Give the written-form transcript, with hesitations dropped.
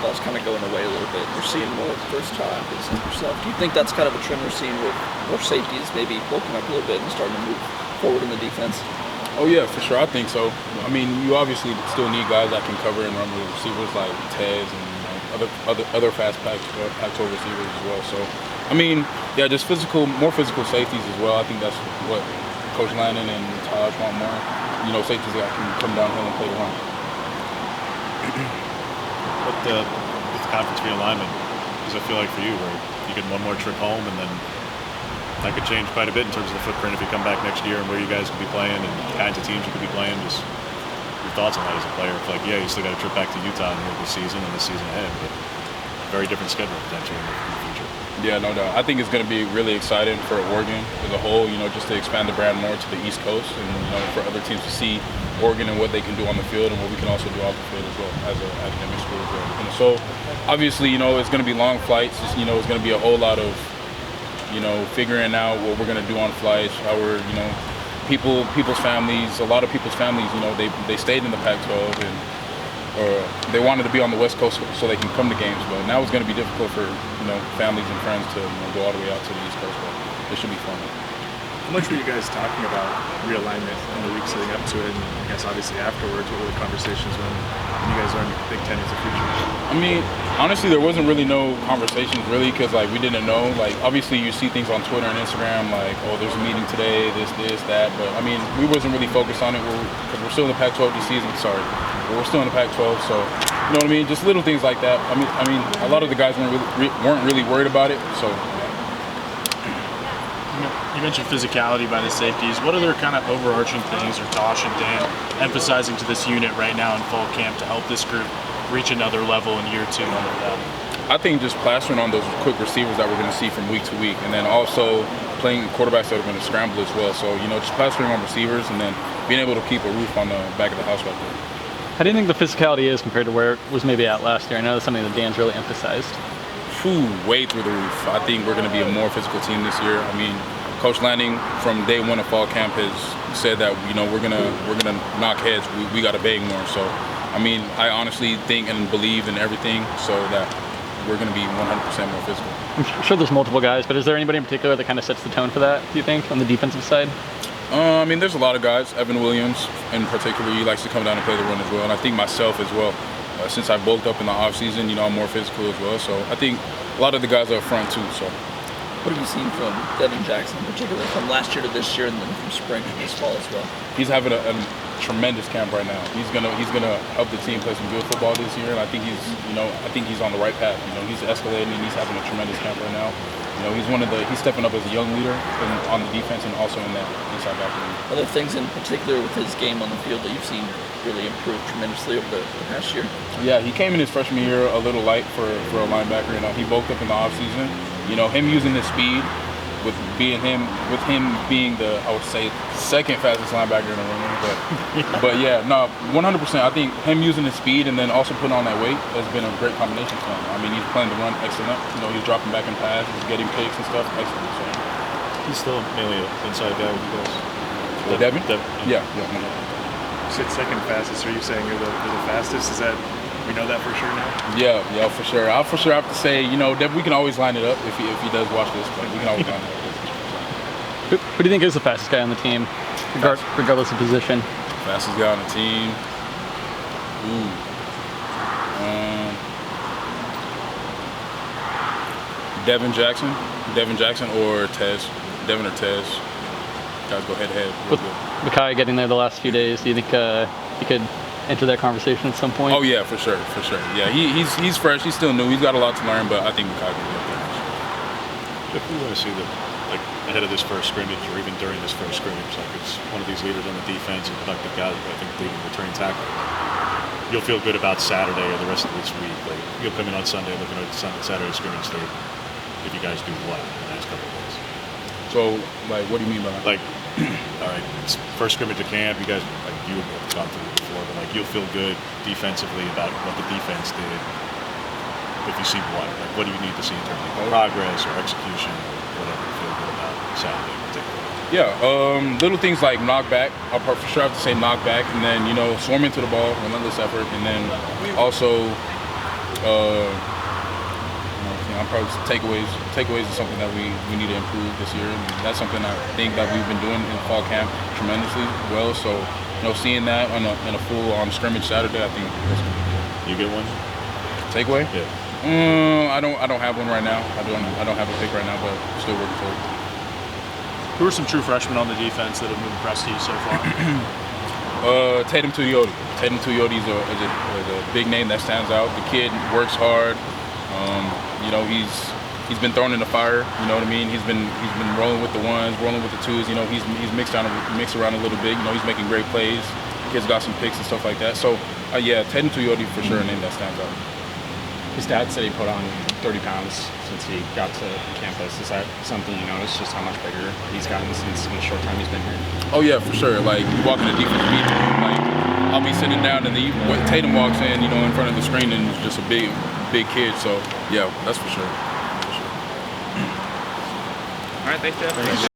football's kind of going away a little bit. We're seeing more first tackles and yourself. Do you think that's kind of a trend we're seeing with more safeties maybe bulking up a little bit and starting to move forward in the defense? Oh yeah, for sure. I think so. I mean, you obviously still need guys that can cover and run with receivers like Tez and other fast Pac-12 receivers as well. So, I mean, yeah, just more physical safeties as well. I think that's what Coach Lannon and Taj want more. You know, safeties that can come downhill and play the run. What the conference realignment does it feel like for you, where you get one more trip home and then that could change quite a bit in terms of the footprint if you come back next year and where you guys could be playing and the kinds of teams you could be playing? Just your thoughts on that as a player. It's like, yeah, you still got a trip back to Utah in the middle of the season and the season ahead, but very different schedule potentially in the future. Yeah, no doubt. I think it's going to be really exciting for Oregon as a whole, you know, just to expand the brand more to the East Coast and, you know, for other teams to see Oregon and what they can do on the field and what we can also do off the field as well as an academic school as well. And so, obviously, you know, it's going to be long flights. You know, it's going to be a whole lot of, you know, figuring out what we're going to do on flights, how we're, you know, people's families, a lot of people's families, you know, they stayed in the Pac-12 or they wanted to be on the West Coast so they can come to games, but now it's going to be difficult for, you know, families and friends to, you know, go all the way out to the East Coast, but it should be fun. How much were you guys talking about realignment in the weeks leading up to it, and I guess obviously afterwards? What were the conversations when you guys learned Big Ten is the future? I mean, honestly, there wasn't really no conversations really because, like, we didn't know. Like, obviously, you see things on Twitter and Instagram, like, oh, there's a meeting today, this, that. But, I mean, we wasn't really focused on it because we're still in the Pac-12 this season. Sorry. But we're still in the Pac-12, so, you know what I mean? Just little things like that. I mean, a lot of the guys weren't really worried about it, so. You mentioned physicality by the safeties. What other kind of overarching things are Tosh and Dan emphasizing to this unit right now in fall camp to help this group reach another level in year 2 under them? I think just plastering on those quick receivers that we're going to see from week to week, and then also playing quarterbacks that are going to scramble as well. So, you know, just plastering on receivers and then being able to keep a roof on the back of the house right there. How do you think the physicality is compared to where it was maybe at last year? I know that's something that Dan's really emphasized. Way through the roof. I think we're going to be a more physical team this year. I mean, Coach Lanning from day one of fall camp has said that, you know, we're gonna knock heads. We got to bang more. So, I mean, I honestly think and believe in everything so that we're going to be 100% more physical. I'm sure there's multiple guys, but is there anybody in particular that kind of sets the tone for that, do you think, on the defensive side? I mean, there's a lot of guys. Evan Williams, in particular, he likes to come down and play the run as well. And I think myself as well. Since I bulked up in the offseason, you know, I'm more physical as well. So I think a lot of the guys are up front too. So. What have you seen from Devin Jackson in particular, from last year to this year, and then from spring to this fall as well? He's having a tremendous camp right now. He's gonna help the team play some good football this year, and I think he's on the right path. You know, he's escalating and he's having a tremendous camp right now. You know, he's stepping up as a young leader on the defense and also in that inside back. Are there things in particular with his game on the field that you've seen really improve tremendously over the past year? Yeah, he came in his freshman year a little light for a linebacker. You know, he bulked up in the offseason. You know, him using his speed with him being the, I would say, second fastest linebacker in the room. But yeah, no, 100%. I think him using his speed and then also putting on that weight has been a great combination for him. I mean, he's playing the run excellent. You know, he's dropping back in pass, he's getting picks and stuff. Excellent. So. He's still mainly an inside guy with you guys. Devin? Yeah. You said second fastest. Are you saying you're the fastest? Is that, we know that for sure now? Yeah, for sure. I'll for sure have to say, you know, we can always line it up if he does watch this, but we can always line it up. Who do you think is the fastest guy on the team, regardless of position? Fastest guy on the team? Devin Jackson or Tez. Devin or Tez. Guys go head to head. With Mekhi getting there the last few days, do you think he could enter that conversation at some point? Oh yeah, for sure. Yeah, he's fresh. He's still new. He's got a lot to learn, but I think Mekhi can be up there. Jeff, we want to see ahead of this first scrimmage or even during this first scrimmage, like it's one of these leaders on the defense and productive guys. I think leading the returning tackle. You'll feel good about Saturday or the rest of this week. Like you'll come in on Sunday looking at Saturday scrimmage tape if you guys do what in the next couple of days. So, like, what do you mean by that? Like, all right, it's first scrimmage of camp. You guys, like you have gone through it before, but like you'll feel good defensively about what the defense did. If you see what do you need to see in terms of progress or execution or whatever you feel good about Saturday in particular? Yeah, little things like knockback. I'll for sure have to say knockback, and then, you know, swarm into the ball, relentless effort, and then also I'm probably takeaways. Takeaways is something that we need to improve this year, and that's something I think that we've been doing in fall camp tremendously well. So, seeing that in a full scrimmage Saturday, I think that's gonna be good. You get one? Takeaway? Yeah. I don't have one right now. I don't have a pick right now, but still working toward it. Who are some true freshmen on the defense that have impressed you so far? Tatum Tuioti. Tatum Tuioti is a big name that stands out. The kid works hard. He's been thrown in the fire. You know what I mean? He's been rolling with the ones, rolling with the twos. He's mixed around a little bit. He's making great plays. Kid's got some picks and stuff like that. So Tatum Tuioti for sure a name that stands out. His dad said he put on 30 pounds since he got to campus. Is that something you noticed, just how much bigger he's gotten since in the short time he's been here? Oh yeah, for sure. Like, you walk in the defense meeting, like, I'll be sitting down and when Tatum walks in, in front of the screen, and he's just a big kid. So yeah, that's for sure. All right, thanks, Jeff.